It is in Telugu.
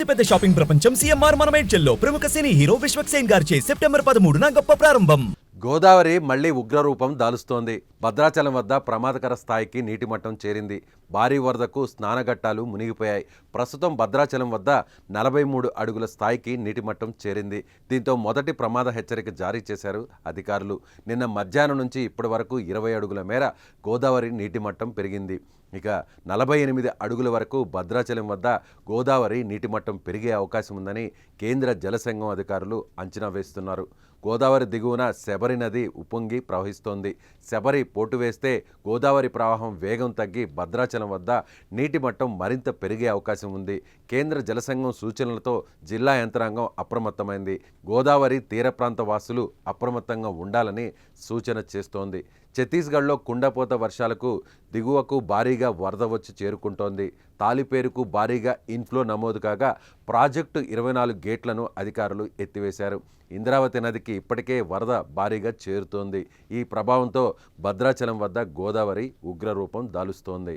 అతిపెద్ద షాపింగ్ ప్రపంచం సిఎంఆర్ మనమేడ్చల్లో ప్రముఖ సినీ హీరో విశ్వక్ సేన్ గారిచే సెప్టెంబర్ 13న గొప్ప ప్రారంభం. గోదావరి మళ్లీ ఉగ్రరూపం దాలుస్తోంది. భద్రాచలం వద్ద ప్రమాదకర స్థాయికి నీటి మట్టం చేరింది. భారీ వరదకు స్నానఘట్టాలు మునిగిపోయాయి. ప్రస్తుతం భద్రాచలం వద్ద 43 అడుగుల స్థాయికి నీటి మట్టం చేరింది. దీంతో మొదటి ప్రమాద హెచ్చరిక జారీ చేశారు అధికారులు. నిన్న మధ్యాహ్నం నుంచి ఇప్పటి వరకు 20 అడుగుల మేర గోదావరి నీటి మట్టం పెరిగింది. ఇక 48 అడుగుల వరకు భద్రాచలం వద్ద గోదావరి నీటి మట్టం పెరిగే అవకాశం ఉందని కేంద్ర జలసంఘం అధికారులు అంచనా వేస్తున్నారు. గోదావరి దిగువన శబరి నది ఉప్పొంగి ప్రవహిస్తోంది. శబరి పోటు వేస్తే గోదావరి ప్రవాహం వేగం తగ్గి భద్రాచలం వద్ద నీటి మట్టం మరింత పెరిగే అవకాశం ఉంది. కేంద్ర జలసంఘం సూచనలతో జిల్లా యంత్రాంగం అప్రమత్తమైంది. గోదావరి తీర ప్రాంత వాసులు అప్రమత్తంగా ఉండాలని సూచన చేస్తోంది. ఛత్తీస్గఢ్లో కుండపోత వర్షాలకు దిగువకు భారీగా వరద వచ్చి చేరుకుంటోంది. తాలిపేరుకు భారీగా ఇన్ఫ్లో నమోదు కాగా ప్రాజెక్టు 24 గేట్లను అధికారులు ఎత్తివేశారు. ఇంద్రావతి నదికి ఇప్పటికే వరద భారీగా చేరుతోంది. ఈ ప్రభావంతో భద్రాచలం వద్ద గోదావరి ఉగ్రరూపం దాలుస్తోంది.